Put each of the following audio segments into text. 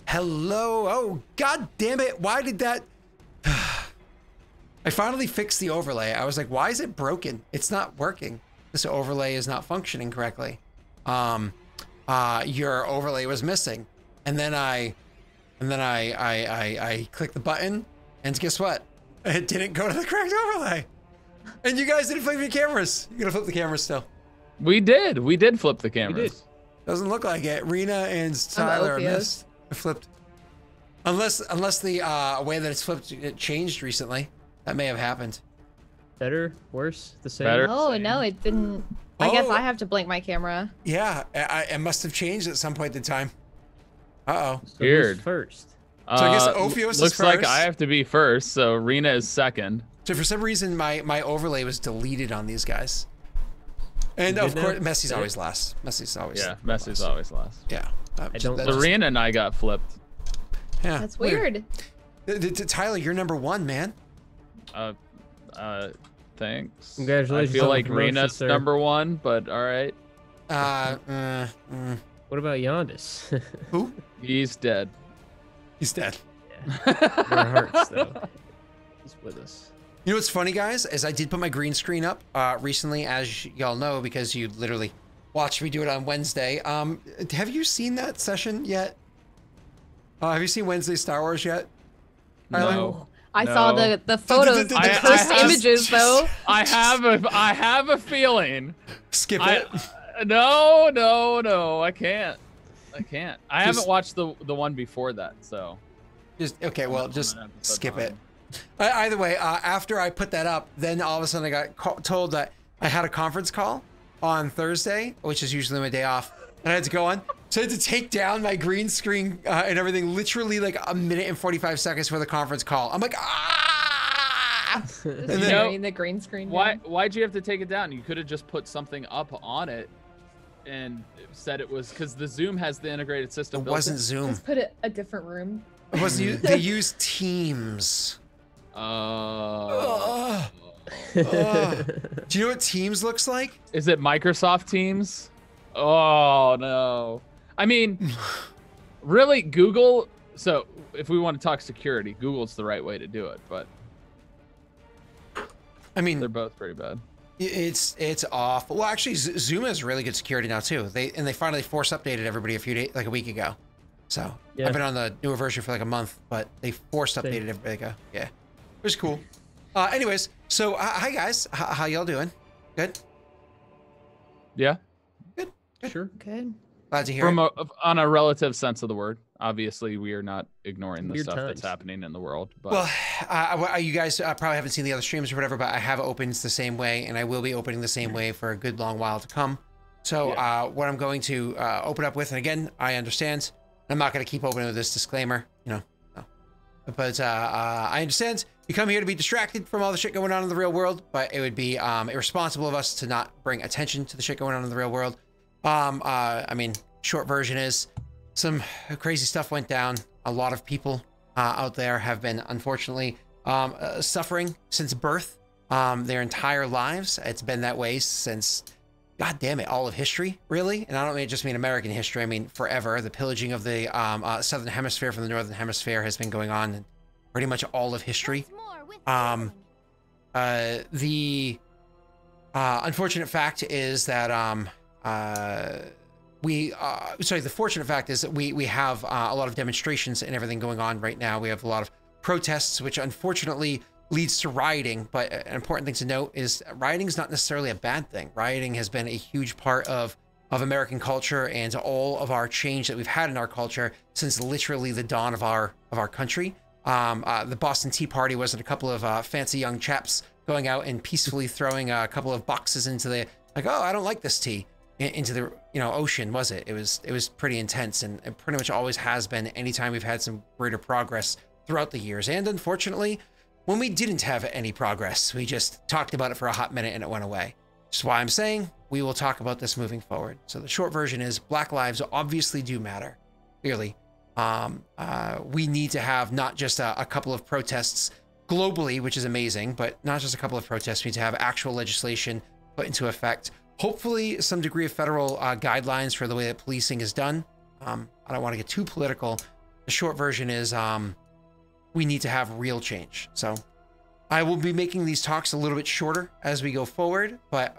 Hello. Oh, god damn it. Why did that? I finally fixed the overlay. I was like, why is it broken? It's not working. This overlay is not functioning correctly. Your overlay was missing. And then I clicked the button, and guess what? It didn't go to the correct overlay. And you guys didn't flip your cameras. You're gonna flip the cameras still. We did. We did flip the cameras. Doesn't look like it. Rena and Tyler missed. Flipped. Unless the way that it's flipped, it changed recently. That may have happened. Better, worse, the same. Better. Oh no, it didn't. I guess I have to blink my camera. Yeah, it must have changed at some point in time. Uh-oh. So Weird. who's first? So I guess Ophios is looks first. like I have to be first, so Rena is second. So for some reason, my overlay was deleted on these guys. And of course, Messi's always last. Messi's always Messi's always last. Yeah. don't So Rena and I got flipped. Yeah. That's weird. Tyler, you're number one, man. Thanks. Congratulations I feel on the like promotion, Rena's sir. number one, but all right. What about Yondis? Who? He's dead. He's dead. In our hearts, though. He's with us. You know what's funny, guys, is I did put my green screen up recently, as y'all know, because you literally watched me do it on Wednesday. Have you seen that session yet? Have you seen Wednesday Star Wars yet? No. I saw the photos, the I cursed have- images, though. I have a feeling. Skip it. No, I can't. I haven't watched the one before that, so. Just okay. Well, just I'm gonna have to put skip that it. on. Either way, after I put that up, then all of a sudden I got told that I had a conference call on Thursday, which is usually my day off, and I had to go on. So I had to take down my green screen and everything, literally like a minute and 45 seconds for the conference call. I'm like, ah! And then, the green screen. Why'd you have to take it down? You could have just put something up on it and said it was because the Zoom has the integrated system. it wasn't Zoom. Just put it a different room. It wasn't. They used Teams. Oh. Do you know what Teams looks like? Is it Microsoft Teams? Oh no. I mean, really, Google. So if we want to talk security, Google's the right way to do it, but I mean, they're both pretty bad. it's awful. Well, actually, Zoom has really good security now too. They finally force updated everybody a week ago. So Yeah. I've been on the newer version for like a month, but they forced updated everybody. Yeah, it was cool. Anyways, so hi guys, how y'all doing? Good. Yeah. Good. Sure. Good. Glad to hear. On a relative sense of the word, obviously we are not ignoring the Weird stuff that's times. happening in the world. But Well, you guys probably haven't seen the other streams or whatever, but I have opened the same way, and I will be opening the same way for a good long while to come. So what I'm going to open up with, and again, I understand, I'm not going to keep opening with this disclaimer, no. But I understand you come here to be distracted from all the shit going on in the real world, but it would be irresponsible of us to not bring attention to the shit going on in the real world. I mean, short version is some crazy stuff went down. A lot of people out there have been, unfortunately, suffering since birth, their entire lives. It's been that way since, God damn it, all of history, really. And I don't just mean American history. I mean forever. The pillaging of the southern hemisphere from the northern hemisphere has been going on in pretty much all of history. The unfortunate fact is that the fortunate fact is that we have a lot of demonstrations and everything going on right now. We have a lot of protests, which unfortunately leads to rioting. But an important thing to note is rioting is not necessarily a bad thing. Rioting has been a huge part of American culture and all of our change that we've had in our culture since literally the dawn of our country. The Boston Tea Party wasn't a couple of fancy young chaps going out and peacefully throwing a couple of boxes into the, like, oh, I don't like this tea, into the ocean, was it? It was pretty intense, and it pretty much always has been anytime we've had some greater progress throughout the years. And unfortunately, when we didn't have any progress, we just talked about it for a hot minute and it went away. Which is why I'm saying we will talk about this moving forward. So the short version is Black lives obviously do matter, clearly. We need to have not just a couple of protests globally, which is amazing, but not just a couple of protests. We need to have actual legislation put into effect. Hopefully some degree of federal guidelines for the way that policing is done. I don't want to get too political, the short version is we need to have real change. So I will be making these talks a little bit shorter as we go forward, but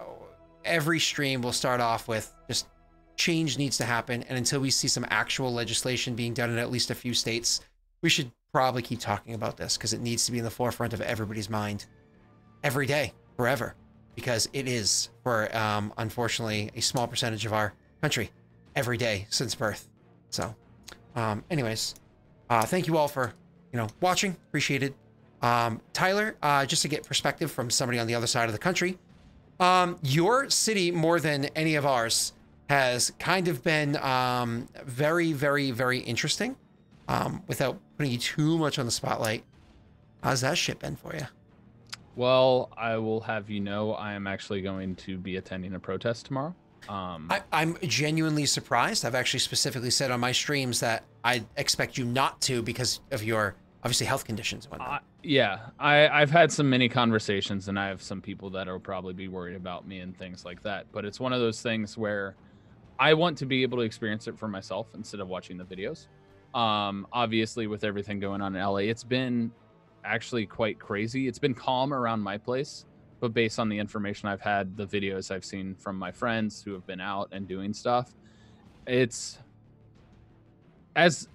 every stream will start off with just change needs to happen. And until we see some actual legislation being done in at least a few states, we should probably keep talking about this because it needs to be in the forefront of everybody's mind every day, forever, because it is for, unfortunately, a small percentage of our country every day since birth. So, anyways, thank you all for, watching. Appreciate it. Tyler, just to get perspective from somebody on the other side of the country, your city, more than any of ours, has kind of been very, very, very interesting. Without putting you too much on the spotlight, how's that shit been for you? Well, I will have you know, I am actually going to be attending a protest tomorrow. I'm genuinely surprised. I've actually specifically said on my streams that I expect you not to because of your, obviously, health conditions and whatnot. Yeah, I've had some many conversations, and I have some people that will probably be worried about me and things like that. But it's one of those things where I want to be able to experience it for myself instead of watching the videos. Obviously, with everything going on in LA, it's been actually quite crazy. It's been calm around my place, but based on the information I've had, the videos I've seen from my friends who have been out and doing stuff, it's as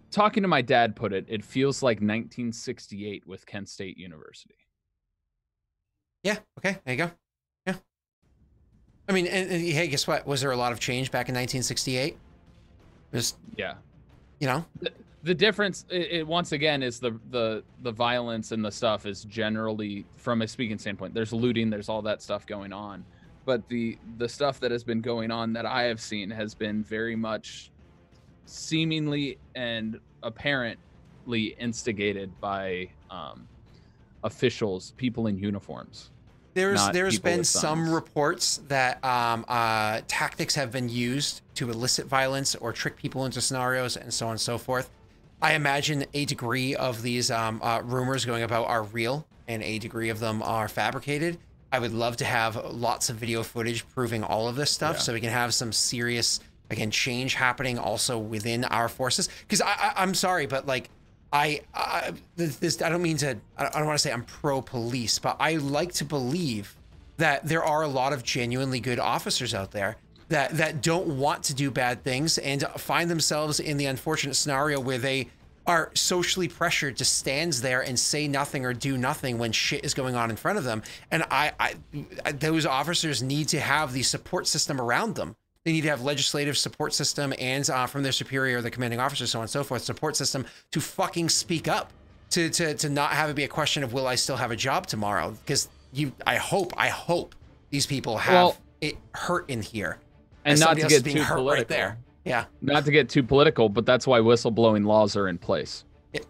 talking to my dad put it, it feels like 1968 with Kent State University. Yeah. Okay. There you go. Yeah. I mean, and hey, guess what? Was there a lot of change back in 1968? Just, yeah. The difference, it once again, is the violence and the stuff is generally, from a speaking standpoint, there's looting, there's all that stuff going on. But the stuff that has been going on that I have seen has been very much seemingly and apparently instigated by officials, people in uniforms. There's been some reports that tactics have been used to elicit violence or trick people into scenarios and so on and so forth. I imagine a degree of these rumors going about are real and a degree of them are fabricated. I would love to have lots of video footage proving all of this stuff so we can have some serious, again, change happening also within our forces. Because I'm sorry, but like, I don't mean to, I don't want to say I'm pro-police, but I like to believe that there are a lot of genuinely good officers out there that don't want to do bad things and find themselves in the unfortunate scenario where they are socially pressured to stand there and say nothing or do nothing when shit is going on in front of them. And those officers need to have the support system around them. They need to have legislative support system and from their superior, the commanding officer, so on and so forth, support system to fucking speak up, to not have it be a question of, will I still have a job tomorrow? Because I hope these people have it hurt in here. And not to get too political. Right there. Yeah. Not to get too political, but that's why whistleblowing laws are in place.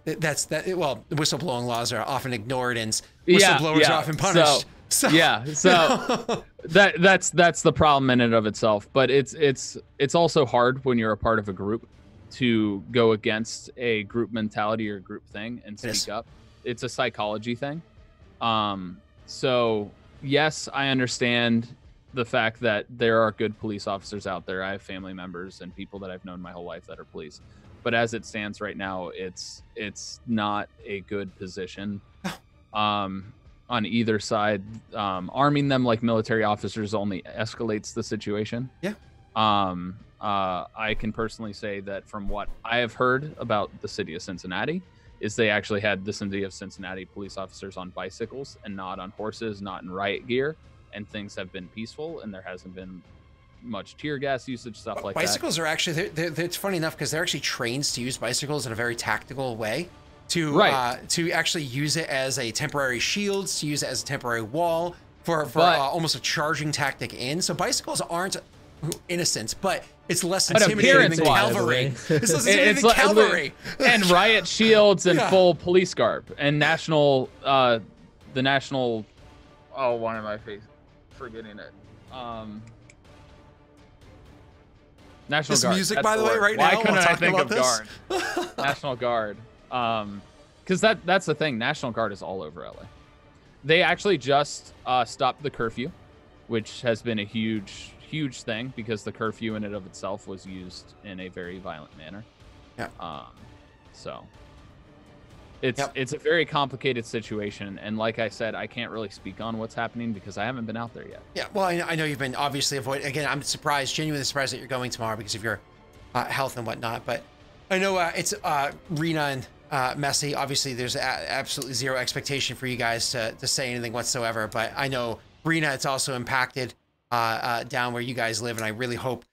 Well, whistleblowing laws are often ignored and whistleblowers are often punished. So that's the problem in and of itself. But it's also hard when you're a part of a group to go against a group mentality or group thing and speak up. It's a psychology thing. So yes, I understand the fact that there are good police officers out there. I have family members and people that I've known my whole life that are police. But as it stands right now, it's not a good position. On either side, arming them like military officers only escalates the situation. Yeah. I can personally say that from what I have heard about the city of Cincinnati, is they actually had the city of Cincinnati police officers on bicycles and not on horses, not in riot gear, and things have been peaceful, and there hasn't been much tear gas usage, stuff like bicycles that. Are actually, it's funny enough because they're actually trained to use bicycles in a very tactical way. To actually use it as a temporary shield, to use it as a temporary wall for almost a charging tactic in. So bicycles aren't innocent, but it's less intimidating than cavalry. It's less intimidating than cavalry. And riot shields and full police garb and national, the national. Oh, why am I forgetting it? National Guard. Music, by the way, right now. Why couldn't I think of Guard? National Guard. Because that's the thing. National Guard is all over LA. They actually just stopped the curfew, which has been a huge thing because the curfew in and of itself was used in a very violent manner. Yeah. So it's Yep. it's a very complicated situation, and like I said, I can't really speak on what's happening because I haven't been out there yet. Yeah, well, I know you've been obviously avoiding. Again, I'm surprised, genuinely surprised that you're going tomorrow because of your health and whatnot. But I know it's Rena and Messy. Obviously, there's absolutely zero expectation for you guys to say anything whatsoever. But I know Rena, it's also impacted down where you guys live, and I really hope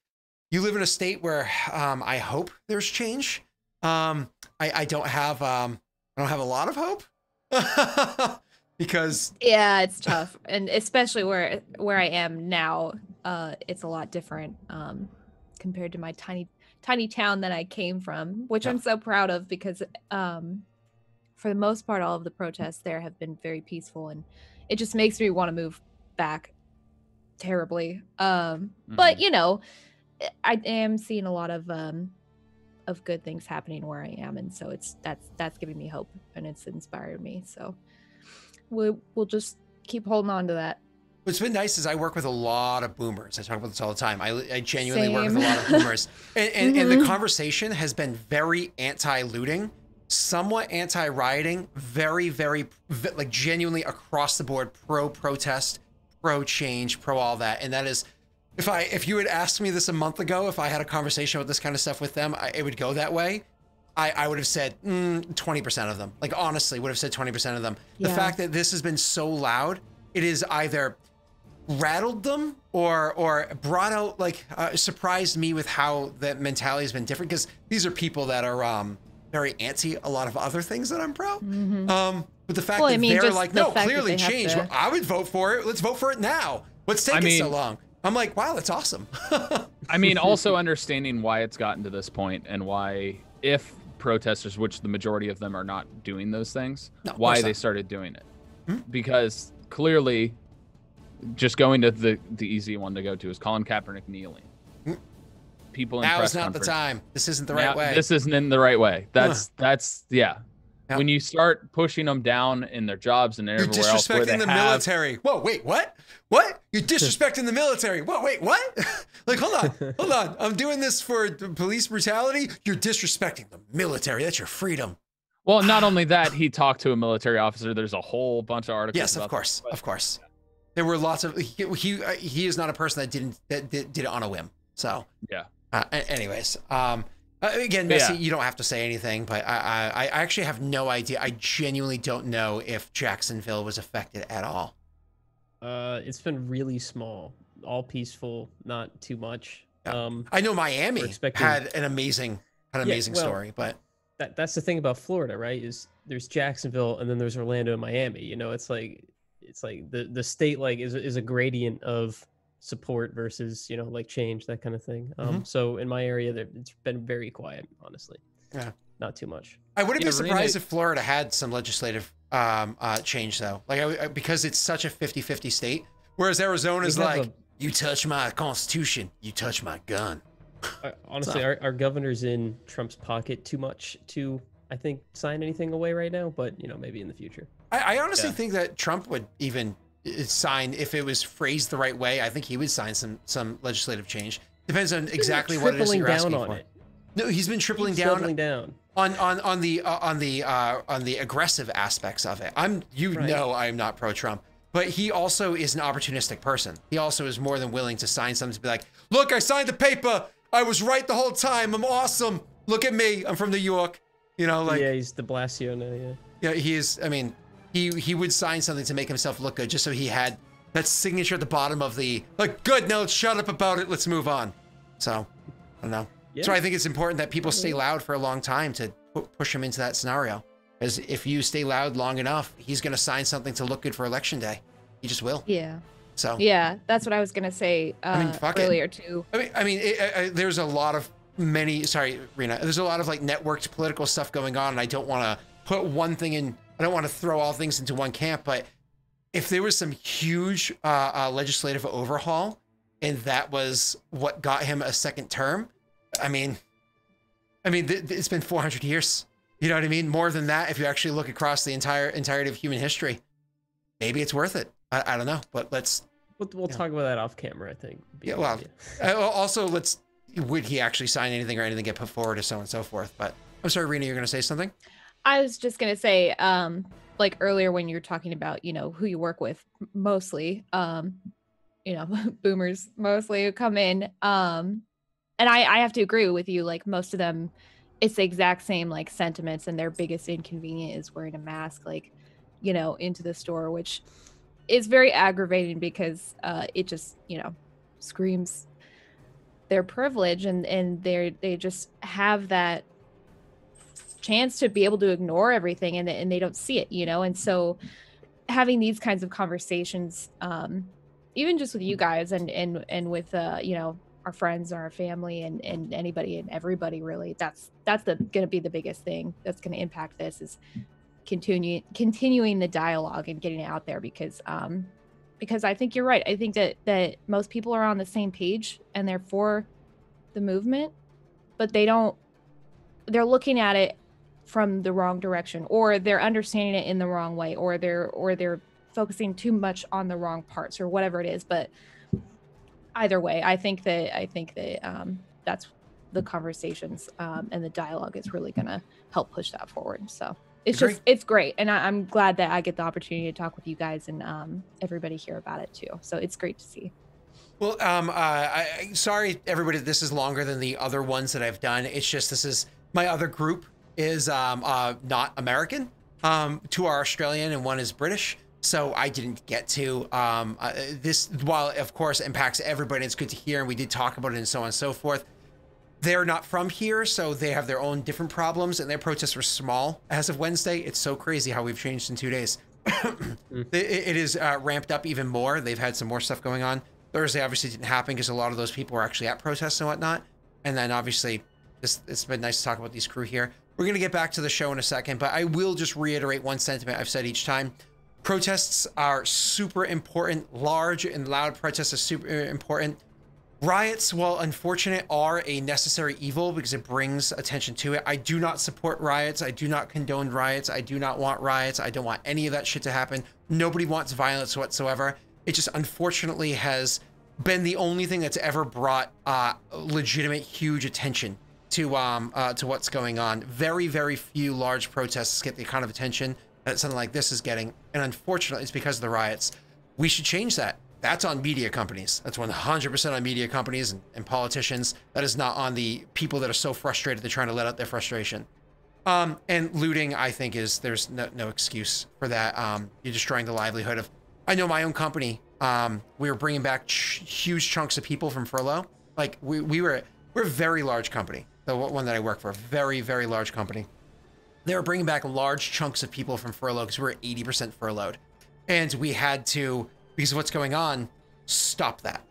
you live in a state where I hope there's change. I don't have a lot of hope because Yeah, it's tough, and especially where I am now, it's a lot different compared to my tiny town that I came from, which I'm so proud of because for the most part, all of the protests there have been very peaceful, and it just makes me want to move back terribly. But you know, I am seeing a lot of good things happening where I am, and so that's giving me hope, and it's inspired me. So we'll just keep holding on to that. What's been nice is I work with a lot of boomers. I talk about this all the time. I genuinely work with a lot of boomers, and the conversation has been very anti-looting, somewhat anti-rioting, very like genuinely across the board pro-protest, pro-change, pro all that, and that is. If you had asked me this a month ago, if I had a conversation about this kind of stuff with them, it would go that way. I would have said 20% of them. Like, honestly, would have said 20% of them. Yeah. The fact that this has been so loud, it is either rattled them or brought out, like, surprised me with how that mentality has been different. Because these are people that are very anti a lot of other things that I'm pro. But the fact that they're like, no, clearly change. Well, I would vote for it. Let's vote for it now. What's taking so long? I'm like, wow, that's awesome. I mean, also understanding why it's gotten to this point and why, if protesters, which the majority of them are not doing those things, why they started doing it. Because clearly, just going to the easy one to go to is Colin Kaepernick kneeling. People in now press is not conference. The time. This isn't the right way. This isn't in the right way. That's yeah. When you start pushing them down in their jobs and everywhere else, you're disrespecting the military. Whoa, wait, what? What? You're disrespecting the military. Whoa, wait, what? Like, hold on. I'm doing this for police brutality. You're disrespecting the military. That's your freedom. Well, not only that, he talked to a military officer. There's a whole bunch of articles. Yes, about of course. There were lots of. He is not a person that did it on a whim. So yeah. Anyways, again, Missy, you don't have to say anything, but I actually have no idea. I genuinely don't know if Jacksonville was affected at all. It's been really small, all peaceful, not too much. I know Miami had an amazing story, but that's the thing about Florida, right? Is there's Jacksonville and then there's Orlando and Miami. You know, it's like the state is a gradient of support versus, you know, like change, that kind of thing. So in my area, it's been very quiet, honestly. Yeah, not too much. I wouldn't be surprised if Florida had some legislative change though, like because it's such a 50-50 state, whereas Arizona's like, you touch my constitution, you touch my gun. Honestly, our governor's in Trump's pocket too much to, I think, sign anything away right now, but you know, maybe in the future. I honestly think that Trump would even sign, if it was phrased the right way, I think he would sign some legislative change. Depends on exactly what it is you're asking for. No, he's been tripling down on the aggressive aspects of it. know I'm not pro-Trump, but he also is an opportunistic person. He also is more than willing to sign something to be like, look, I signed the paper. I was right the whole time. I'm awesome. Look at me. I'm from New York. You know, like, yeah, he's de Blasio now. Yeah. Yeah, he is. I mean, he would sign something to make himself look good, just so he had that signature at the bottom of the, like, good, now let's shut up about it, let's move on. So, I don't know. Yeah. So I think it's important that people stay loud for a long time to push him into that scenario. Because if you stay loud long enough, he's going to sign something to look good for election day. He just will. Yeah. So. Yeah, that's what I was going to say earlier too. There's a lot of sorry, Rena, there's a lot of like networked political stuff going on, and I don't want to put one thing in, I don't want to throw all things into one camp, but if there was some huge legislative overhaul and that was what got him a second term, I mean, it's been 400 years. You know what I mean? More than that, if you actually look across the entirety of human history, maybe it's worth it. I don't know, but we'll talk about that off camera, I think. Yeah, well, also let's would he actually sign anything or anything get put forward or so on and so forth. But I'm sorry, Rena, you're going to say something? I was just gonna say, like earlier when you were talking about, you know, who you work with, mostly, you know, boomers mostly who come in. And I have to agree with you. Like most of them, it's the exact same like sentiments, and their biggest inconvenience is wearing a mask, like, you know, into the store, which is very aggravating because it just, you know, screams their privilege, and they just have that chance to be able to ignore everything, and they don't see it, you know. And so having these kinds of conversations, even just with you guys and with you know, our friends or our family and anybody and everybody, really, that's gonna be the biggest thing that's gonna impact this, is continuing the dialogue and getting it out there, because I think you're right. I think that most people are on the same page and they're for the movement, but they're looking at it from the wrong direction, or they're understanding it in the wrong way, or they're focusing too much on the wrong parts, or whatever it is. But either way, I think that that's the conversations, and the dialogue is really going to help push that forward. So it's great. And I'm glad that I get the opportunity to talk with you guys and everybody here about it too. So it's great to see. Well, sorry, everybody, this is longer than the other ones that I've done. It's just, this is, my other group is not American. Two are Australian and one is British. So I didn't get to this, while of course impacts everybody, it's good to hear, and we did talk about it and so on and so forth. They're not from here, so they have their own different problems, and their protests were small as of Wednesday. It's so crazy how we've changed in 2 days. It is ramped up even more. They've had some more stuff going on. Thursday obviously didn't happen because a lot of those people were actually at protests and whatnot. And then obviously it's been nice to talk about these crew here. We're going to get back to the show in a second, but I will just reiterate one sentiment I've said each time. Protests are super important. Large and loud protests are super important. Riots, while unfortunate, are a necessary evil because it brings attention to it. I do not support riots. I do not condone riots. I do not want riots. I don't want any of that shit to happen. Nobody wants violence whatsoever. It just unfortunately has been the only thing that's ever brought legitimate, huge attention to what's going on. Very, very few large protests get the kind of attention that something like this is getting, and unfortunately, it's because of the riots. We should change that. That's on media companies. That's 100% on media companies and politicians. That is not on the people that are so frustrated they're trying to let out their frustration. And looting, I think, there's no excuse for that. You're destroying the livelihood of. I know my own company. We were bringing back huge chunks of people from furlough. Like we're a very large company. The one that I work for, a very, very large company. They were bringing back large chunks of people from furlough because we were 80% furloughed, and we had to, because of what's going on, stop that.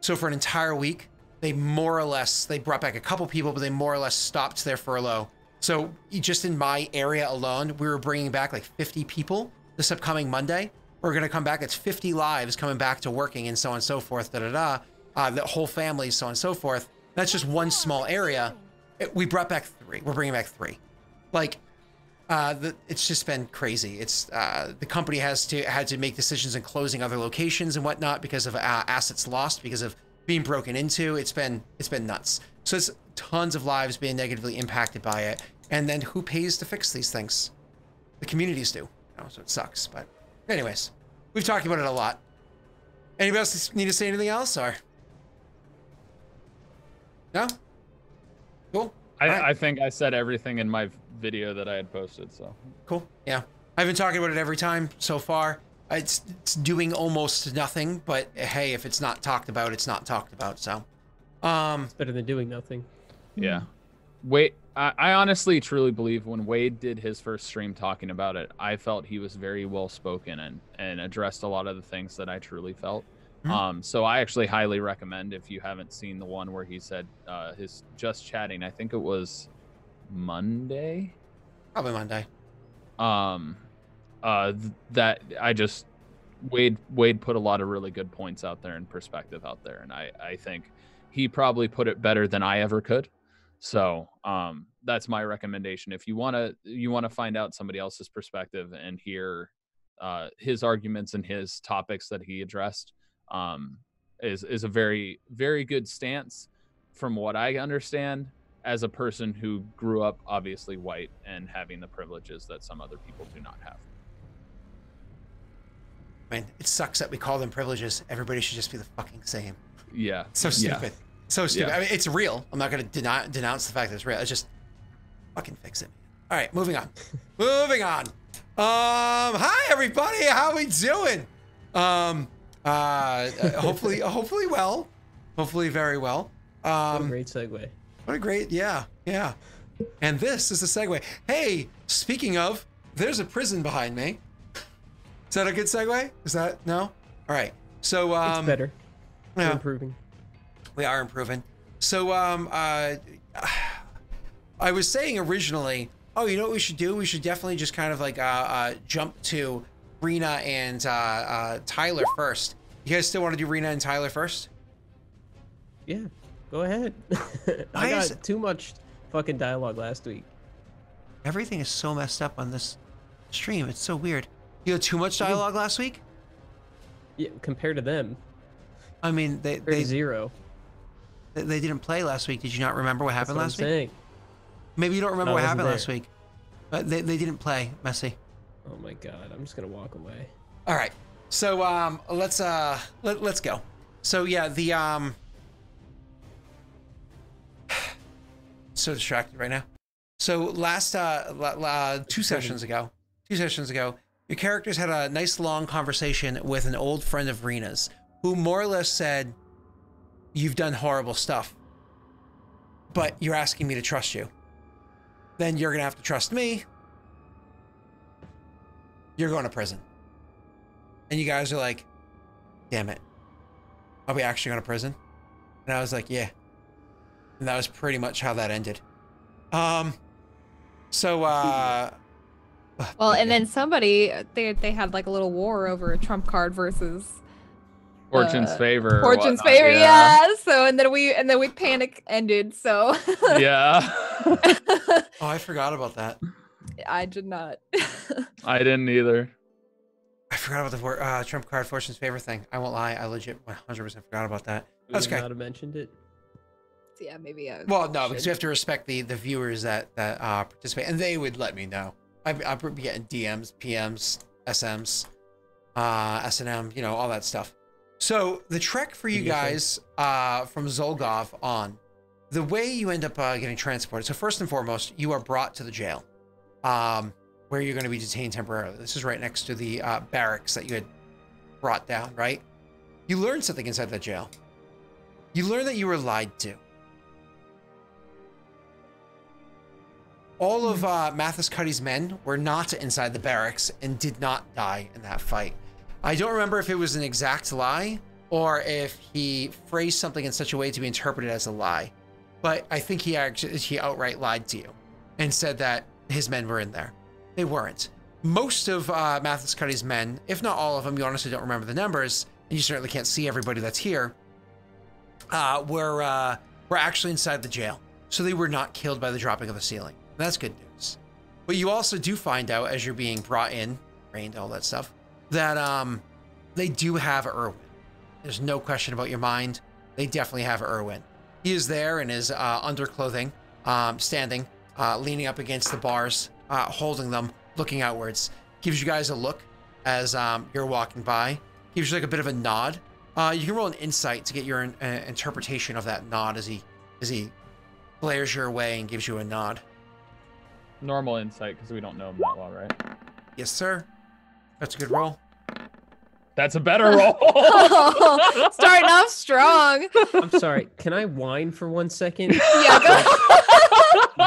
So for an entire week, they brought back a couple people, but they more or less stopped their furlough. So just in my area alone, we were bringing back like 50 people this upcoming Monday. We're going to come back. It's 50 lives coming back to working and so on and so forth, the whole family, so on and so forth. That's just one small area. We brought back 3. We're bringing back 3. Like, it's just been crazy. It's the company had to make decisions in closing other locations and whatnot because of assets lost because of being broken into. It's been nuts. So it's tons of lives being negatively impacted by it. And then who pays to fix these things? The communities do. So it sucks. But anyways, we've talked about it a lot. Anybody else need to say anything else, or no? Cool. I think I said everything in my video that I had posted, so cool. Yeah, I've been talking about it every time so far. It's doing almost nothing, but hey, if it's not talked about, it's not talked about. So it's better than doing nothing. Yeah. Wait, I honestly truly believe when Wade did his first stream talking about it, I felt he was very well spoken and addressed a lot of the things that I truly felt. So I actually highly recommend, if you haven't seen the one where he said his just chatting, I think it was Monday, probably Monday. That I just Wade put a lot of really good points out there and perspective out there, and I think he probably put it better than I ever could. So that's my recommendation. If you want to find out somebody else's perspective and hear his arguments and his topics that he addressed, is a very, very good stance from what I understand, as a person who grew up obviously white and having the privileges that some other people do not have. Man, it sucks that we call them privileges. Everybody should just be the fucking same. Yeah. So stupid. So stupid. Yeah. I mean, it's real. I'm not going to denounce the fact that it's real. It's just fucking fix it. All right, moving on. Moving on. Hi everybody. How we doing? Hopefully well. Hopefully very well. What a great segue. What a great, yeah. And this is the segue. Hey, speaking of, there's a prison behind me. Is that a good segue? Is that, no? All right. So, It's better. Yeah. We're improving. We are improving. So, I was saying originally, oh, you know what we should do? We should definitely just kind of like jump to Rena and Tyler first. You guys still want to do Rena and Tyler first? Yeah, go ahead. I got too much fucking dialogue last week. Everything is so messed up on this stream. It's so weird. You had too much dialogue last week? Yeah, compared to them. I mean, they zero. They didn't play last week. Did you not remember what happened last week? Saying. Maybe you don't remember No, what I happened wasn't last week. But they didn't play, Messi. Oh my god, I'm just gonna walk away. All right. So let's go. So yeah, the so distracted right now. So last two sessions ago, your characters had a nice long conversation with an old friend of Rena's, who more or less said, "You've done horrible stuff, but you're asking me to trust you. Then you're gonna have to trust me. You're going to prison." And you guys are like, "Damn it, are we actually going to prison?" And I was like, "Yeah." And that was pretty much how that ended. Well, and then somebody they had like a little war over a trump card versus Fortune's favor. Fortune's favor, yeah. So and then we panic ended. So yeah. Oh, I forgot about that. I did not. I didn't either. I forgot about the trump card Fortune's favor thing. I won't lie. I legit 100% forgot about that. That's Would okay. not have mentioned it. Yeah, maybe. Well, no, because you have to respect the viewers that participate, and they would let me know. I'd be getting DMs, PMs, SMs, SNM, you know, all that stuff. So the trek for you guys from Zholgov on, the way you end up getting transported. So first and foremost, you are brought to the jail, where you're going to be detained temporarily. This is right next to the barracks that you had brought down, right? You learn something inside that jail. You learn that you were lied to. All of Mathis Cuddy's men were not inside the barracks and did not die in that fight. I don't remember if it was an exact lie or if he phrased something in such a way to be interpreted as a lie, but I think he outright lied to you and said that his men were in there. They weren't. Most of Mathis Cuddy's men, if not all of them, you honestly don't remember the numbers, and you certainly can't see everybody that's here, were actually inside the jail. So they were not killed by the dropping of the ceiling. That's good news. But you also do find out as you're being brought in, trained, all that stuff, that they do have Irwin. There's no question about your mind. They definitely have Irwin. He is there in his underclothing, standing, leaning up against the bars, holding them, looking outwards. Gives you guys a look as you're walking by. Gives you like a bit of a nod. You can roll an insight to get your interpretation of that nod as he glares your way and gives you a nod. Normal insight, because we don't know him that well, right? Yes, sir. That's a good roll. That's a better roll. Starting off strong. I'm sorry. Can I whine for 1 second? Yeah, go.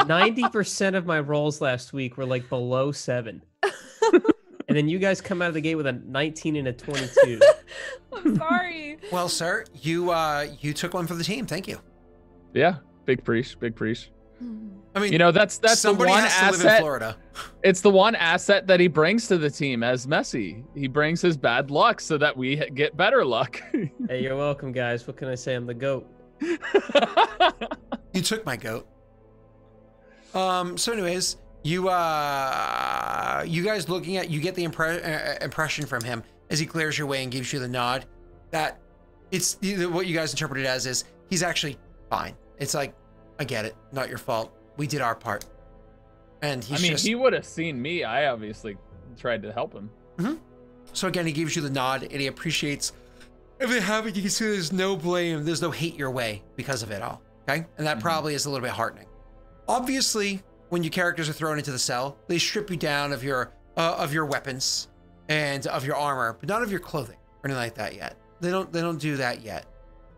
90% of my rolls last week were like below 7. And then you guys come out of the gate with a 19 and a 22. I'm sorry. Well, sir, you took one for the team. Thank you. Yeah, big preach, big preach. I mean, You know, that's the somebody one has to live in asset. Florida. It's the one asset that he brings to the team as Messi. He brings his bad luck so that we get better luck. Hey, you're welcome, guys. What can I say? I'm the GOAT. You took my goat. So anyways, you guys looking at, you get the impression from him as he clears your way and gives you the nod that it's what you guys interpret it as is he's actually fine. It's like, I get it. Not your fault. We did our part. And he's he would have seen me. I obviously tried to help him. So again, he gives you the nod, and he appreciates everything happened. You can see there's no blame. There's no hate your way because of it all. Okay? And that probably is a little bit heartening. Obviously, when your characters are thrown into the cell, they strip you down of your weapons and of your armor, but not of your clothing or anything like that yet. They don't do that yet.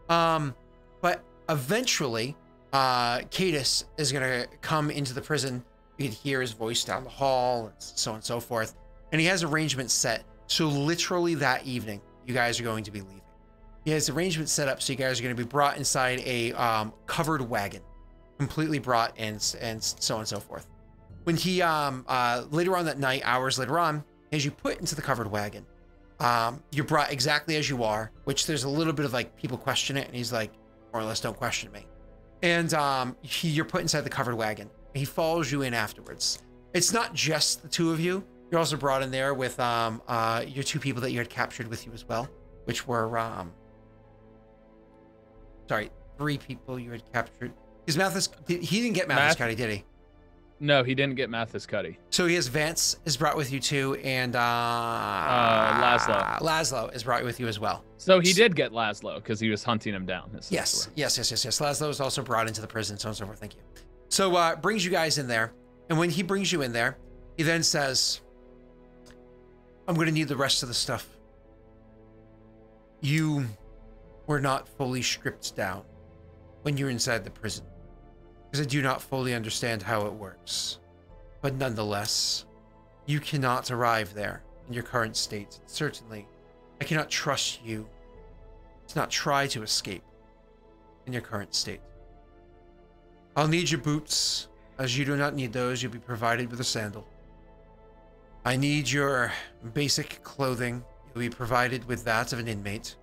But eventually, Cadus is gonna come into the prison. You can hear his voice down the hall, and so on and so forth. And he has arrangements set. So literally that evening, you guys are going to be leaving. He has arrangements set up so you guys are going to be brought inside a covered wagon, completely brought in, and so on and so forth. When he later on that night, hours later on, as you put into the covered wagon, you're brought exactly as you are, which there's a little bit of like people question it, and he's like, more or less, don't question me. And you're put inside the covered wagon. He follows you in afterwards. It's not just the two of you. You're also brought in there with your two people that you had captured with you as well, which were three people you had captured. Because Mathis, he didn't get Mathis Cuddy, did he? No, he didn't get Mathis Cuddy. So he has Vance is brought with you too, and Laszlo. Laszlo is brought with you as well. So he did get Laszlo because he was hunting him down. Yes. Laszlo is also brought into the prison, so on and so forth. Thank you. So brings you guys in there, and when he brings you in there, he then says, I'm going to need the rest of the stuff. You were not fully stripped down when you're inside the prison, because I do not fully understand how it works. But nonetheless, you cannot arrive there in your current state. Certainly, I cannot trust you to not try to escape in your current state. I'll need your boots. As you do not need those, you'll be provided with a sandal. I need your basic clothing. You'll be provided with that of an inmate.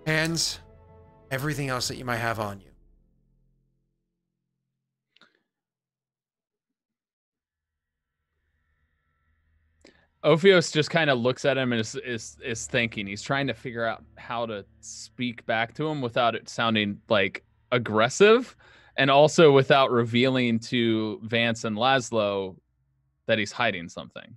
And everything else that you might have on you. Ophios just kind of looks at him and is thinking. He's trying to figure out how to speak back to him without it sounding like aggressive, and also without revealing to Vance and Laszlo that he's hiding something.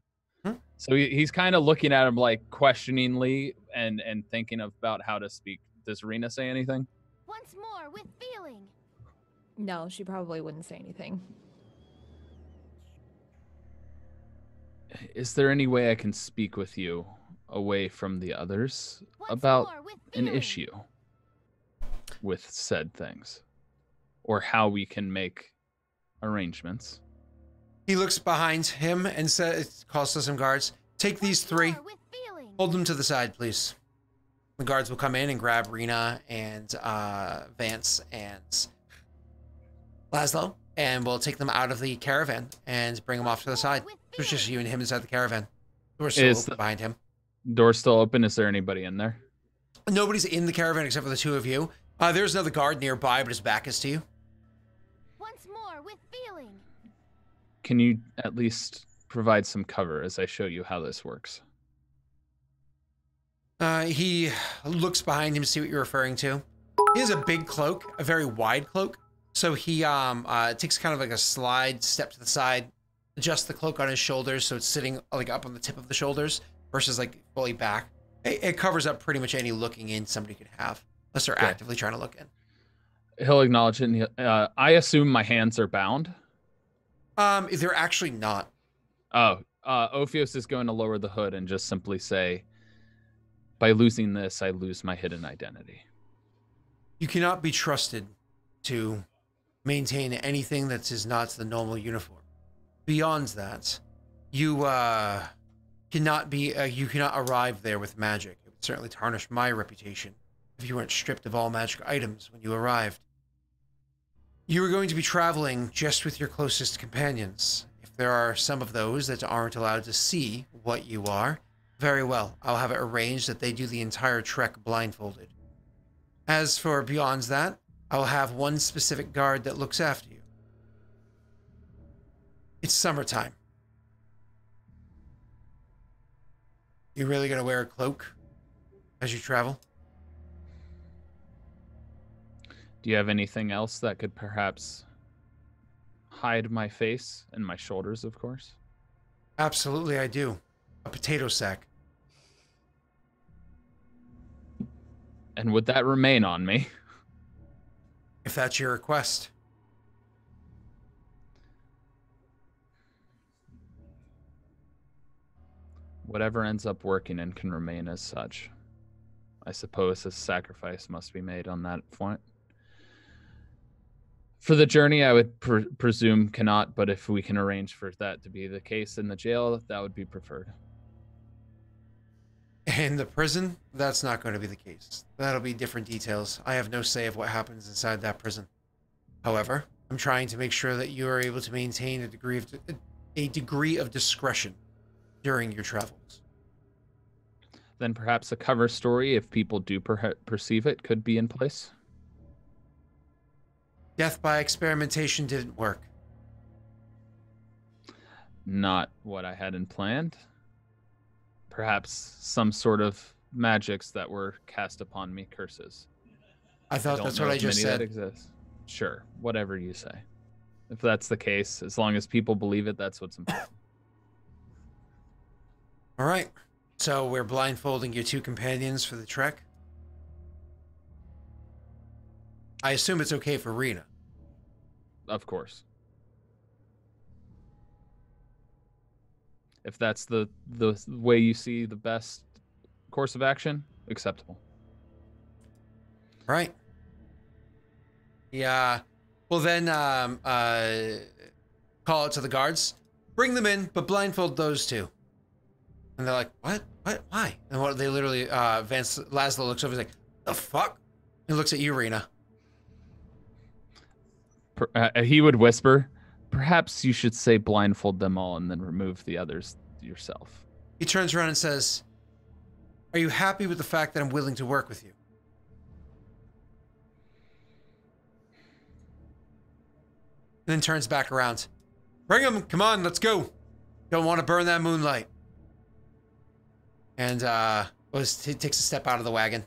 So he's kind of looking at him like questioningly and thinking about how to speak. Does Rena say anything? Once more with feeling. No, she probably wouldn't say anything. Is there any way I can speak with you away from the others about an issue with said things, or how we can make arrangements? He looks behind him and says, calls to some guards, take these three, hold them to the side, please. The guards will come in and grab Rena and Vance and Laszlo, and we'll take them out of the caravan and bring them off to the side. There's just you and him inside the caravan. Door's still open behind him. Door's still open. Is there anybody in there? Nobody's in the caravan except for the two of you. There's another guard nearby, but his back is to you. Once more with feeling. Can you at least provide some cover as I show you how this works? He looks behind him to see what you're referring to. He has a big cloak, a very wide cloak. So he takes kind of like a slide step to the side, adjusts the cloak on his shoulders so it's sitting like up on the tip of the shoulders versus like fully back. It covers up pretty much any looking in somebody could have, unless they're actively trying to look in. He'll acknowledge it. And I assume my hands are bound. They're actually not. Oh, Ophios is going to lower the hood and just simply say, by losing this, I lose my hidden identity. You cannot be trusted to maintain anything that is not the normal uniform. Beyond that, you cannot arrive there with magic. It would certainly tarnish my reputation if you weren't stripped of all magic items when you arrived. You are going to be traveling just with your closest companions. If there are some of those that aren't allowed to see what you are, very well, I'll have it arranged that they do the entire trek blindfolded. As for beyond that, I'll have one specific guard that looks after you. It's summertime. You really gonna wear a cloak as you travel? Do you have anything else that could perhaps hide my face and my shoulders, of course? Absolutely, I do. A potato sack. And would that remain on me? If that's your request. Whatever ends up working and can remain as such. I suppose a sacrifice must be made on that point. For the journey, I would presume cannot, but if we can arrange for that to be the case in the jail, that would be preferred. In the prison, that's not going to be the case. That'll be different details. I have no say of what happens inside that prison. However, I'm trying to make sure that you are able to maintain a degree of discretion during your travels. Then perhaps a cover story, if people do perceive it, could be in place. Death by experimentation didn't work. Not what I hadn't planned. Perhaps some sort of magics that were cast upon me, curses. I thought that's what I just said. That exists. Sure, whatever you say. If that's the case, as long as people believe it, that's what's important. All right. So we're blindfolding your two companions for the trek. I assume it's okay for Rena. Of course. If that's the way you see the best course of action, acceptable. All right. Yeah. Well then, call it to the guards. Bring them in, but blindfold those two. And they're like, what? What? Why? And what they literally, Laszlo looks over, he's like, the fuck? He looks at you, Rena. He would whisper, perhaps you should say blindfold them all and then remove the others yourself. He turns around and says, are you happy with the fact that I'm willing to work with you? And then turns back around. Bring him! Come on, let's go! Don't want to burn that moonlight. And he takes a step out of the wagon.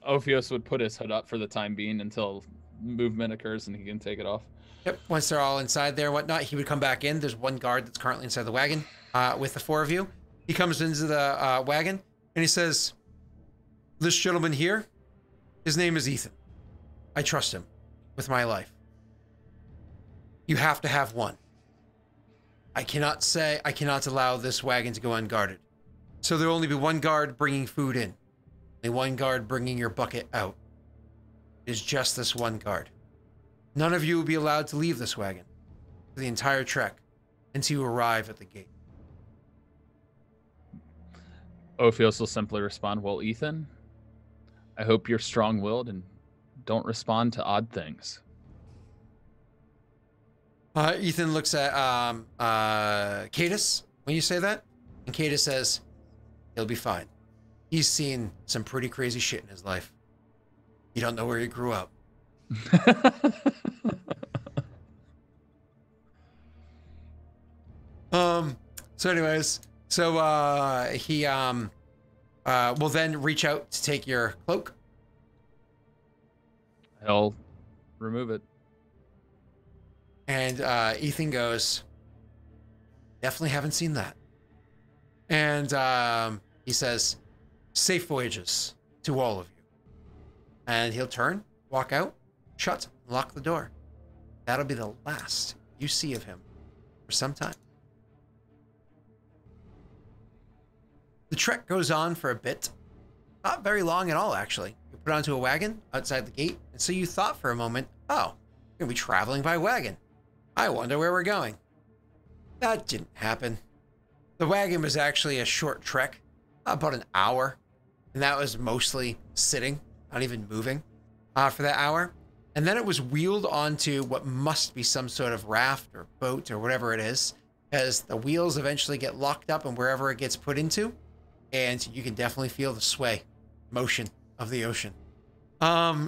Ophios would put his hood up for the time being until movement occurs and he can take it off. Yep, once they're all inside there and whatnot, he would come back in. There's one guard that's currently inside the wagon with the four of you. He comes into the wagon and he says, this gentleman here, his name is Ethan. I trust him with my life. You have to have one. I cannot allow this wagon to go unguarded. So there'll only be one guard bringing food in. And one guard bringing your bucket out. It is just this one guard. None of you will be allowed to leave this wagon for the entire trek until you arrive at the gate. Ophios will simply respond, well, Ethan, I hope you're strong-willed and don't respond to odd things. Ethan looks at Cadus when you say that, and Cadus says, he'll be fine. He's seen some pretty crazy shit in his life. You don't know where he grew up. So anyways, he will then reach out to take your cloak. He'll remove it. And Ethan goes, definitely haven't seen that. And he says, safe voyages to all of you. And he'll turn, walk out, shut, lock the door. That'll be the last you see of him for some time. The trek goes on for a bit. Not very long at all, actually. You put onto a wagon outside the gate, and so you thought for a moment, oh, we're going to be traveling by wagon. I wonder where we're going. That didn't happen. The wagon was actually a short trek, about an hour, and that was mostly sitting, not even moving, for that hour. And then it was wheeled onto what must be some sort of raft or boat or whatever it is, as the wheels eventually get locked up and wherever it gets put into, and you can definitely feel the sway, motion of the ocean.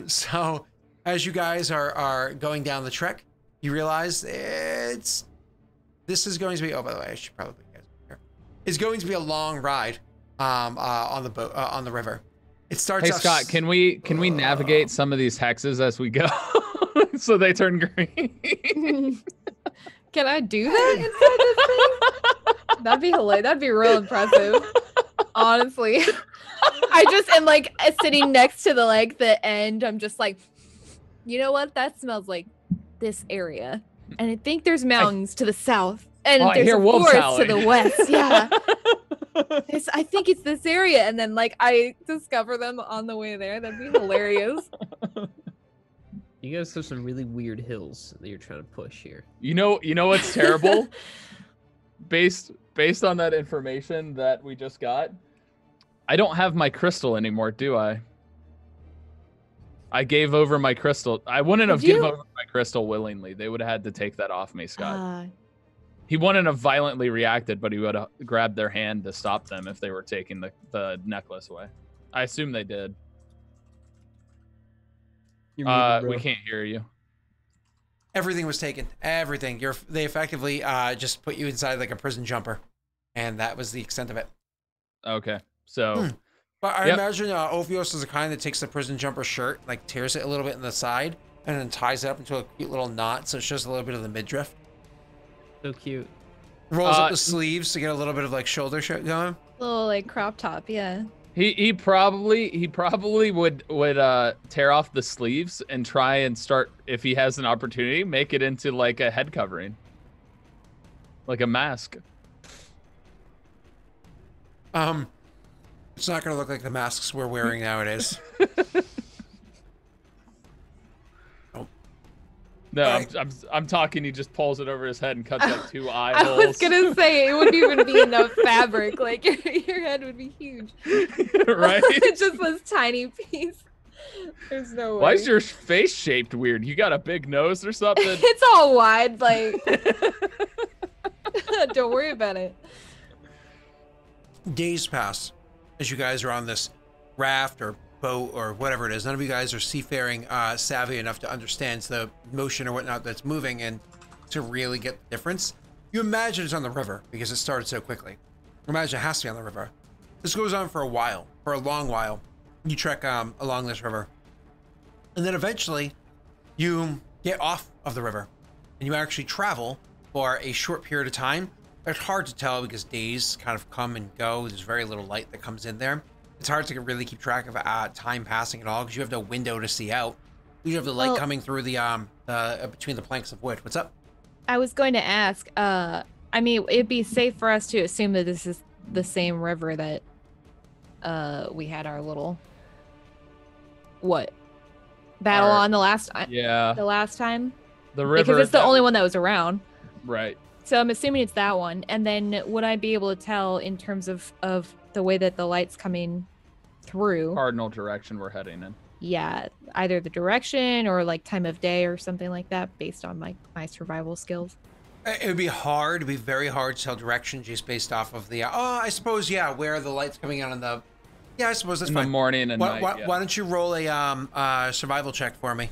So as you guys are going down the trek, you realize this is going to be, oh, by the way, I should probably, it's going to be a long ride on the boat, on the river. It starts Hey off Scott, can we navigate some of these hexes as we go, so they turn green? Can I do that inside this thing? That'd be hilarious. That'd be real impressive. Honestly. I just am like sitting next to the end. I'm just like, you know what? That smells like this area. And I think there's mountains to the south. And I there's hear a wolves forest howling. to the west. Yeah. I think it's this area. And then I discover them on the way there. That'd be hilarious. You guys have some really weird hills that you're trying to push here. You know what's terrible? Based on that information that we just got, I don't have my crystal anymore, do I? I gave over my crystal. I wouldn't have given over my crystal willingly. They would have had to take that off me, Scott. He wouldn't have violently reacted, but he would have grabbed their hand to stop them if they were taking the necklace away. I assume they did. You're muted, bro. We can't hear you. everything was taken. Everything. They effectively just put you inside like a prison jumper, and that was the extent of it. Okay, so. But I imagine Ophios is the kind that takes the prison jumper shirt, like tears it a little bit in the side, and then ties it up into a cute little knot, so it shows a little bit of the midriff. So cute. Rolls up the sleeves to get a little bit of like shoulder shirt going. Little like crop top, yeah. He probably would tear off the sleeves and try and start, if he has an opportunity, make it into like a head covering, like a mask. It's not gonna look like the masks we're wearing nowadays. No, right. I'm talking. He just pulls it over his head and cuts like 2 eye I holes. was gonna say it wouldn't even be enough fabric. Like your head would be huge, right? It's just this tiny piece. There's no way. Why is your face shaped weird? You got a big nose or something? It's all wide. Like, don't worry about it. Days pass as you guys are on this raft or boat or whatever it is. None of you guys are seafaring savvy enough to understand the motion or whatnot that's moving and to really get the difference. You imagine it's on the river because it started so quickly. Imagine it has to be on the river. This goes on for a while, for a long while. You trek along this river. And then eventually you get off of the river and you actually travel for a short period of time. It's hard to tell because days kind of come and go. There's very little light that comes in there. It's hard to really keep track of time passing at all because you have no window to see out. You have the light coming through the between the planks of wood. What's up? I was going to ask. I mean, it'd be safe for us to assume that this is the same river that we had our little battle on the last the last time. The river, because it's the only one that was around. Right. So I'm assuming it's that one. And then would I be able to tell in terms of the way that the light's coming through? Cardinal direction we're heading in. Yeah, either the direction or like time of day or something like that based on my survival skills. It would be hard. It'd be very hard to tell direction just based off of the, I suppose, yeah, where the light's coming out on the, yeah, I suppose that's fine. In the morning and night, yeah. Why don't you roll a survival check for me?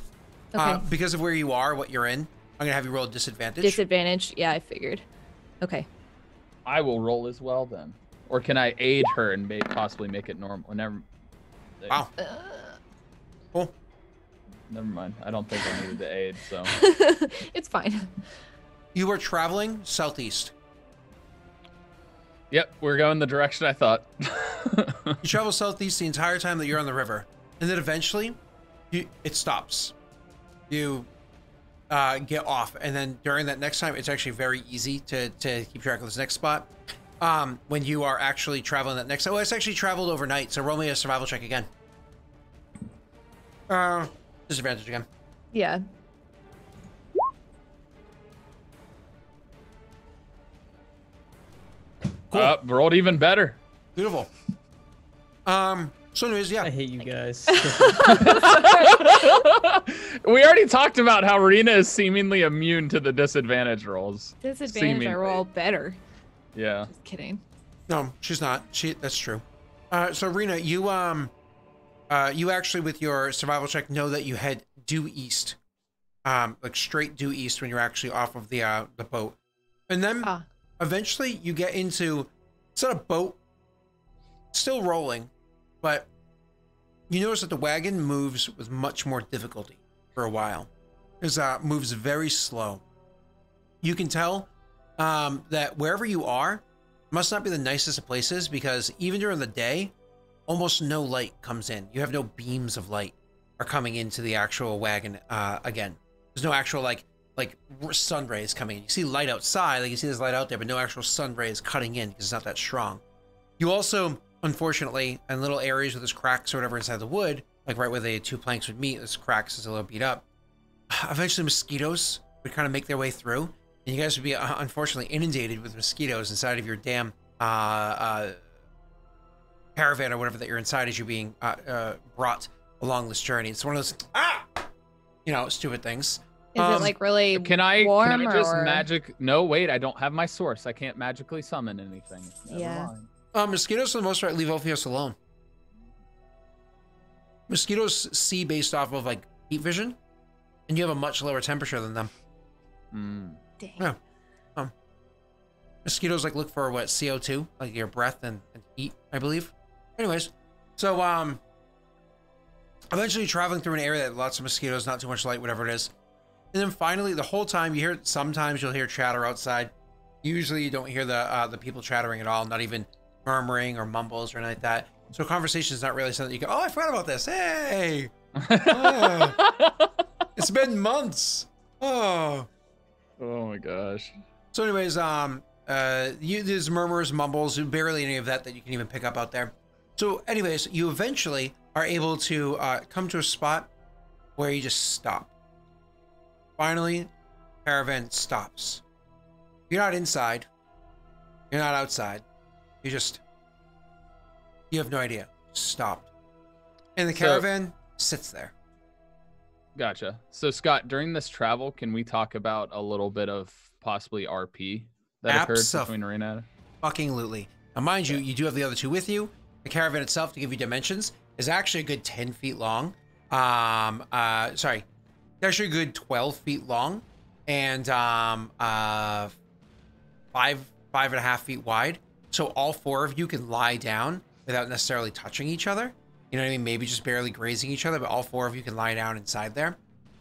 Okay. Because of where you are, what you're in, I'm going to have you roll a disadvantage. Disadvantage? Yeah, I figured. Okay. I will roll as well then. Or can I aid her and possibly make it normal? Whenever. Wow. Cool. Never mind. I don't think I needed to aid, so. It's fine. You were traveling southeast. Yep, we're going the direction I thought. You travel southeast the entire time that you're on the river. And then eventually, it stops. You get off. And then during that next time, it's actually very easy to keep track of this next spot. When you are actually traveling that next time. Well, it's actually traveled overnight, so roll me a survival check again. Disadvantage again. Yeah. Cool. Rolled even better. Beautiful. So anyways, yeah. I hate you guys. We already talked about how Rena is seemingly immune to the disadvantage rolls. Disadvantage, I roll better. Yeah. Just kidding. No, she's not. That's true. So Rena, you actually with your survival check know that you head due east. Like straight due east when you're actually off of the boat. And then eventually you get into, it's not a boat, still rolling, but you notice that the wagon moves with much more difficulty for a while. It moves very slow. You can tell that wherever you are must not be the nicest of places, because even during the day, almost no light comes in. You have no beams of light are coming into the actual wagon again. There's no actual like sun rays coming in. You see light outside, like you see there's light out there, but no actual sun rays cutting in because it's not that strong. You also, unfortunately, in little areas where there's cracks or whatever inside the wood, like right where the two planks would meet, this cracks is a little beat up. Eventually mosquitoes would kind of make their way through, and you guys would be unfortunately inundated with mosquitoes inside of your damn caravan or whatever that you're inside as you're being brought along this journey. It's one of those, stupid things. Is it like really Can I warm just or... magic? No, wait, I don't have my source. I can't magically summon anything. Never mind. Mosquitoes, for the most part, leave Ophios alone. Mosquitoes see based off of like heat vision, and you have a much lower temperature than them. Dang. Yeah. Mosquitoes like look for what, CO2, like your breath and heat, I believe. Anyways, so eventually traveling through an area that has lots of mosquitoes, not too much light, whatever it is. And then finally, the whole time you hear, sometimes you'll hear chatter outside. Usually you don't hear the people chattering at all, not even murmuring or mumbles or anything like that. So conversation is not really something you go, oh, I forgot about this. Hey, it's been months. Oh my gosh. So anyways, there's murmurs, mumbles, barely any of that you can even pick up out there. So anyways, you eventually are able to come to a spot where you just stop. Finally, caravan stops. You're not inside. You're not outside. You have no idea. Stopped. And the caravan sits there. Gotcha. So Scott, during this travel, can we talk about a little bit of possibly RP that occurred between Rena? Fucking lutely. Now, mind you, you do have the other two with you. The caravan itself, to give you dimensions, is actually a good 10 feet long. Sorry. It's actually a good 12 feet long and 5.5 feet wide. So all four of you can lie down without necessarily touching each other. You know what I mean? Maybe just barely grazing each other, but all four of you can lie down inside there.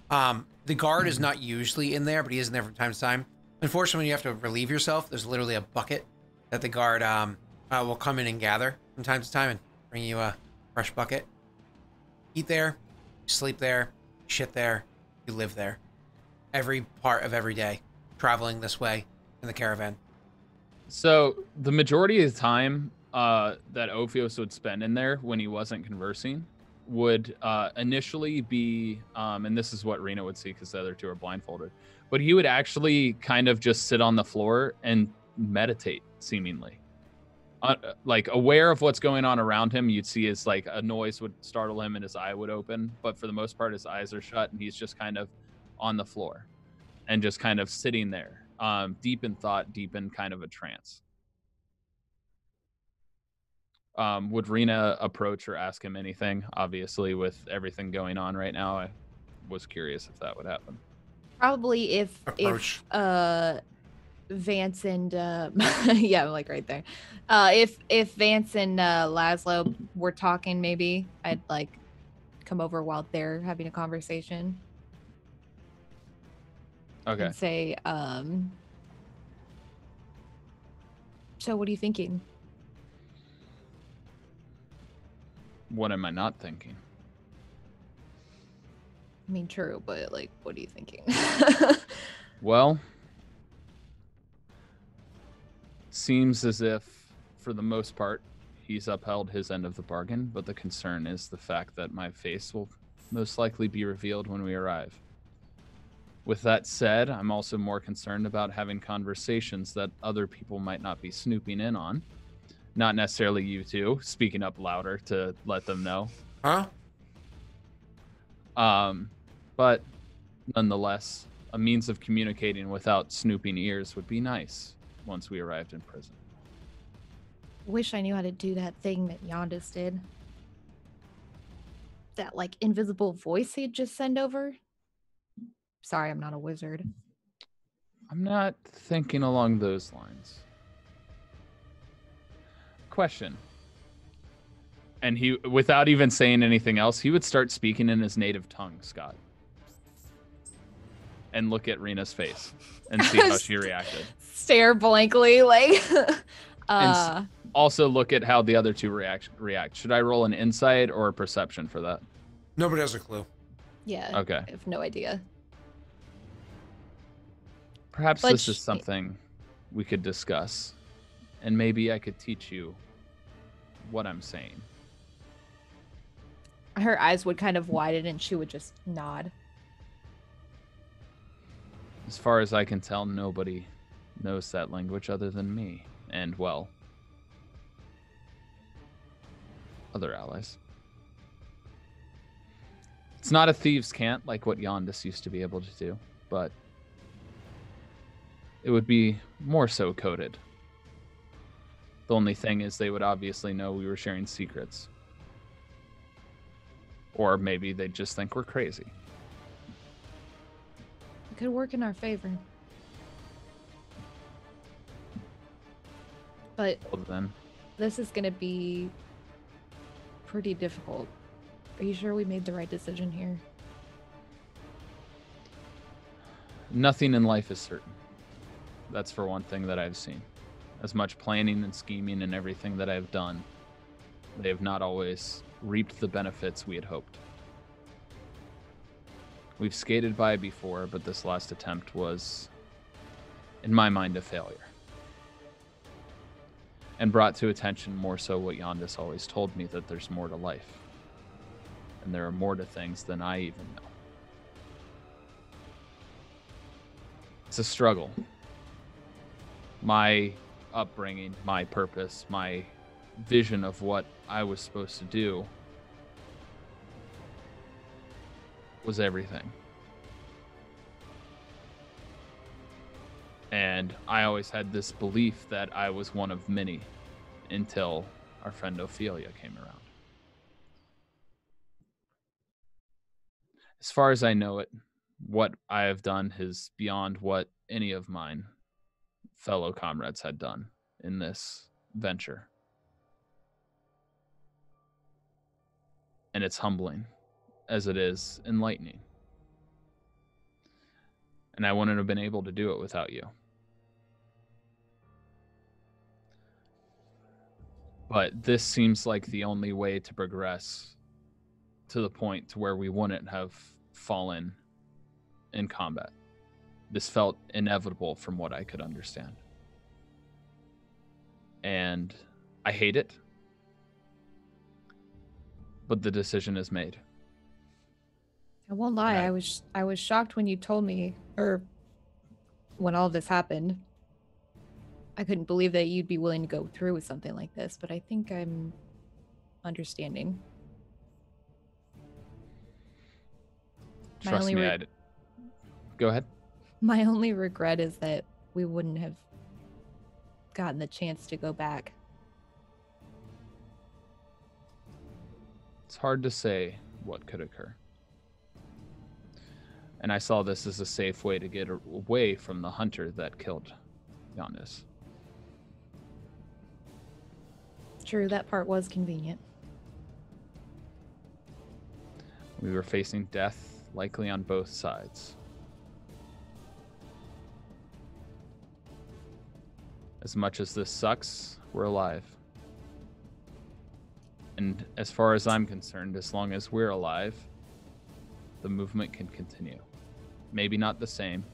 The guard is not usually in there, but he is in there from time to time. Unfortunately, when you have to relieve yourself, there's literally a bucket that the guard will come in and gather from time to time and bring you a fresh bucket. Eat there, sleep there, shit there, you live there. Every part of every day, traveling this way in the caravan. So the majority of the time that Ophios would spend in there when he wasn't conversing would initially be, and this is what Rena would see because the other two are blindfolded, but he would actually kind of just sit on the floor and meditate, seemingly. Like aware of what's going on around him. You'd see his like a noise would startle him and his eye would open, but for the most part his eyes are shut and he's just kind of on the floor and just kind of sitting there, deep in thought, deep in kind of a trance. Would Rena approach or ask him anything? Obviously, with everything going on right now, I was curious if that would happen. Probably if Vance and yeah, like right there. If Vance and Laszlo were talking, maybe I'd like come over while they're having a conversation. Okay. And say, so what are you thinking? What am I not thinking? I mean, true, but like, what are you thinking? Well, seems as if, for the most part, he's upheld his end of the bargain, but the concern is the fact that my face will most likely be revealed when we arrive. With that said, I'm also more concerned about having conversations that other people might not be snooping in on. Not necessarily you two, speaking up louder to let them know. Huh? But nonetheless, a means of communicating without snooping ears would be nice once we arrived in prison. Wish I knew how to do that thing that Yondas did. That like invisible voice he'd just send over. Sorry, I'm not a wizard. I'm not thinking along those lines. Question. And he, without even saying anything else, he would start speaking in his native tongue, Scott. And look at Rena's face and see how she reacted. Stare blankly, like. Also look at how the other two react. Should I roll an insight or a perception for that? Nobody has a clue. Yeah. Okay. I have no idea. Perhaps But this is something we could discuss, and maybe I could teach you what I'm saying. Her eyes would kind of widen and she would just nod. As far as I can tell, nobody knows that language other than me and, well, other allies. It's not a thieves' cant like what Yondis used to be able to do, but it would be more so coded. The only thing is they would obviously know we were sharing secrets. Or maybe they'd just think we're crazy. It could work in our favor. But Well, then, this is going to be pretty difficult. Are you sure we made the right decision here? nothing in life is certain. That's for one thing that I've seen. As much planning and scheming and everything that I've done, they have not always reaped the benefits we had hoped. We've skated by before, but this last attempt was, in my mind, a failure. And brought to attention more so what Yondis always told me, that there's more to life. And there are more to things than I even know. It's a struggle. My upbringing, my purpose, my vision of what I was supposed to do was everything. And I always had this belief that I was one of many until our friend Ophelia came around. As far as I know it, what I have done is beyond what any of mine fellow comrades had done in this venture. And it's humbling as it is enlightening. And I wouldn't have been able to do it without you. But this seems like the only way to progress to the point to where we wouldn't have fallen in combat. This felt inevitable from what I could understand. And I hate it. But the decision is made. I won't lie, Right. I was shocked when you told me, or when all this happened. I couldn't believe that you'd be willing to go through with something like this, but I think I'm understanding. Trust me, Go ahead. My only regret is that we wouldn't have gotten the chance to go back. It's hard to say what could occur. And I saw this as a safe way to get away from the hunter that killed Yondis. True, that part was convenient. We were facing death, likely on both sides. As much as this sucks, we're alive. And as far as I'm concerned, as long as we're alive, the movement can continue. Maybe not the same.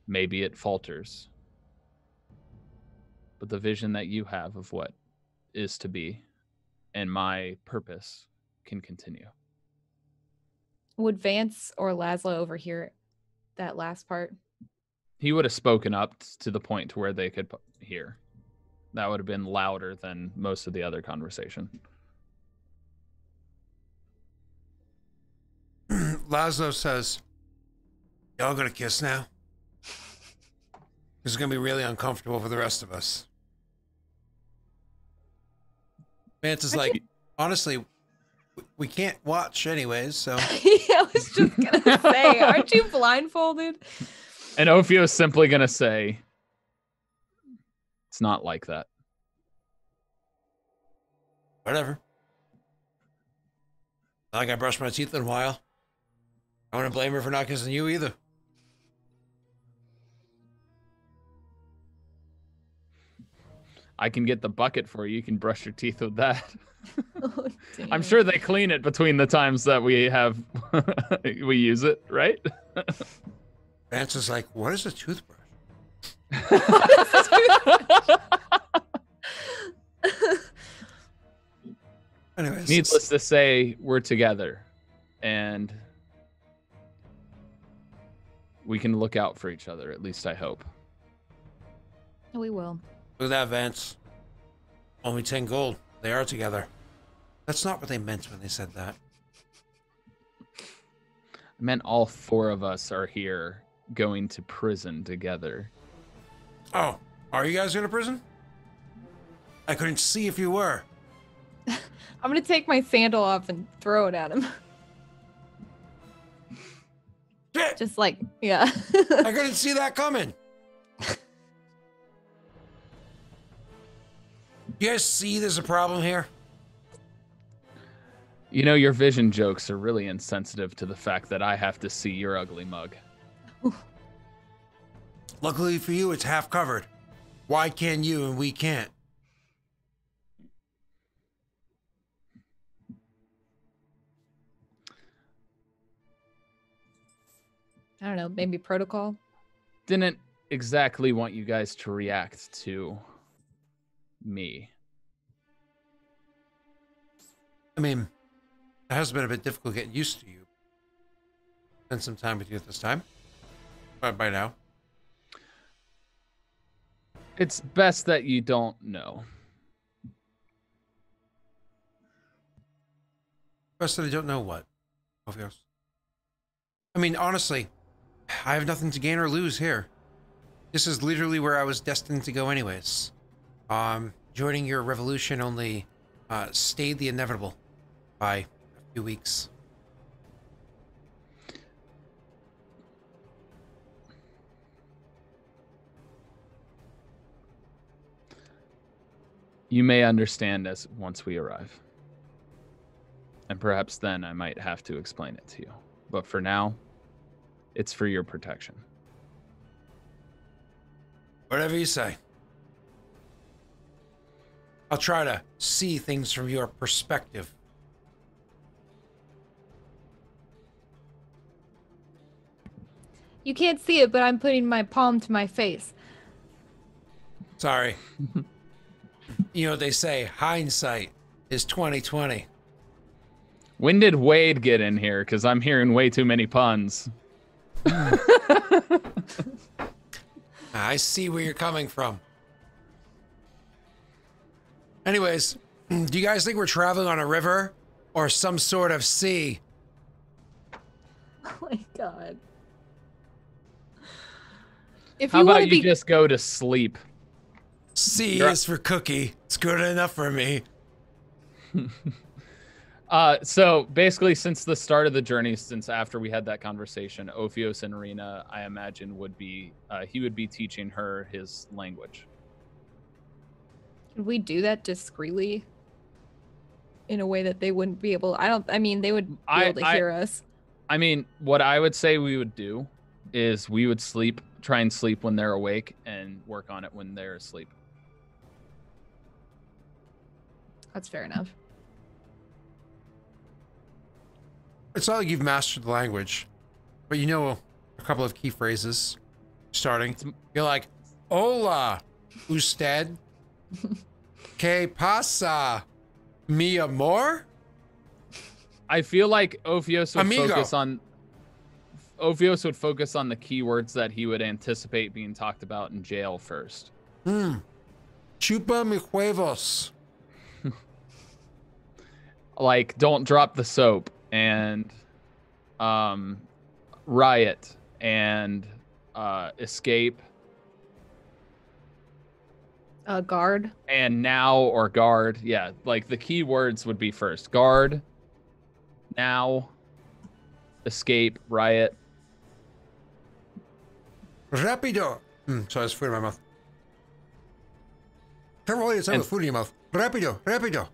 Maybe it falters. But the vision that you have of what is to be and my purpose can continue. Would Vance or Laszlo overhear that last part? He would have spoken up to the point to where they could hear. That would have been louder than most of the other conversation. Laszlo says, "Y'all gonna kiss now? This is gonna be really uncomfortable for the rest of us." Vance is like, honestly, we can't watch anyways, so. I was just gonna say, aren't you blindfolded? And Ophio is simply going to say, it's not like that. Whatever. Not like I brushed my teeth in a while. I want to blame her for not kissing you either. I can get the bucket for you. You can brush your teeth with that. Oh, I'm sure they clean it between the times that we have we use it, right? Vance is like, what is a toothbrush? Anyways, Needless to say, we're together, and we can look out for each other. At least I hope. We will. look at that, Vance. Only 10 gold. They are together. That's not what they meant when they said that. I meant all 4 of us are here going to prison together. Oh, are you guys going to prison? I couldn't see if you were. I'm gonna take my sandal off and throw it at him. Shit! Just like, yeah. I couldn't see that coming. You guys see there's a problem here? You know, your vision jokes are really insensitive to the fact that I have to see your ugly mug. Luckily for you, it's half covered. Why can you and we can't? I don't know, maybe protocol? Didn't exactly want you guys to react to me. I mean, it has been a bit difficult getting used to you. Spend some time with you at this time. By now. It's best that you don't know. Best that I don't know what. Obvious. I mean, honestly, I have nothing to gain or lose here. This is literally where I was destined to go anyways. Joining your revolution only stayed the inevitable by a few weeks. You may understand as once we arrive. And perhaps then I might have to explain it to you. But for now, it's for your protection. Whatever you say. I'll try to see things from your perspective. You can't see it, but I'm putting my palm to my face. Sorry. You know what they say, hindsight is 20/20. When did Wade get in here? Because I'm hearing way too many puns. I see where you're coming from. Anyways, do you guys think we're traveling on a river or some sort of sea? Oh my god. If How you want about to you be just go to sleep? C You're- is for cookie. It's good enough for me. So basically, since the start of the journey, since after we had that conversation, Ophios and Rena, I imagine, would be he would be teaching her his language. Could we do that discreetly? In a way that they wouldn't be able I mean they would be able to hear us. I mean, what I would say we would do is we would try and sleep when they're awake and work on it when they're asleep. That's fair enough. It's not like you've mastered the language, but you know a couple of key phrases. Starting, you're like, "Hola, usted, ¿qué pasa, mi amor?" I feel like Ophios would Amigo. Ophios would focus on the keywords that he would anticipate being talked about in jail first. Chupa mi huevos. Like, don't drop the soap, and riot, and escape, Guard. and now or guard. Yeah, like the key words would be first: guard, now, escape, riot. Rapido. Sorry, there's food in my mouth. Careful, it's with food in your mouth. Rapido, rapido.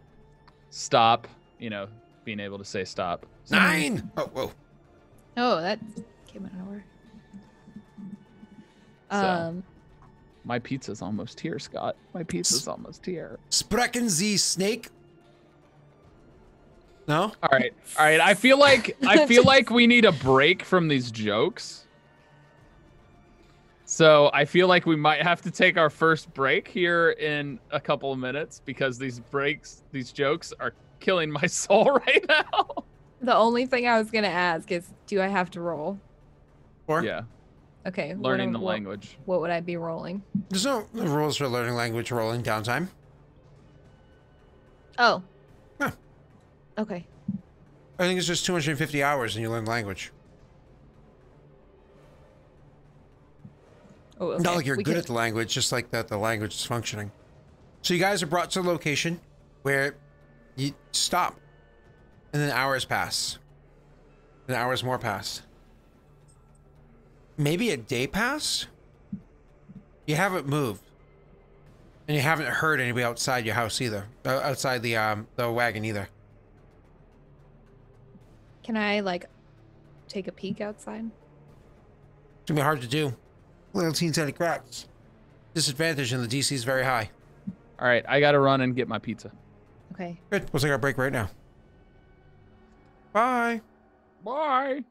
stop, you know, being able to say stop. 9. Oh, whoa. Oh, that came out of nowhere. So, my pizza's almost here, Scott. My pizza's almost here. Sprechen Sie Snake? No? All right. I feel like we need a break from these jokes. So I feel like we might have to take our first break here in a couple of minutes because these jokes are killing my soul right now. The only thing I was gonna ask is, do I have to roll? Or? Yeah. Okay. Learning the language. What would I be rolling? There's no rules for learning language rolling downtime. Oh. Huh. Okay. I think it's just 250 hours and you learn language. Oh, okay. Not like you're good at the language, just like that the language is functioning. So you guys are brought to a location where you stop. And then hours pass. And hours more pass. Maybe a day pass? You haven't moved. And you haven't heard anybody outside your house either. Outside the wagon either. Can I, like, take a peek outside? It's gonna be hard to do. Little teeny tiny cracks. Disadvantage and the DC is very high. All right, I gotta run and get my pizza. Okay. Good. We'll take our break right now. Bye. Bye.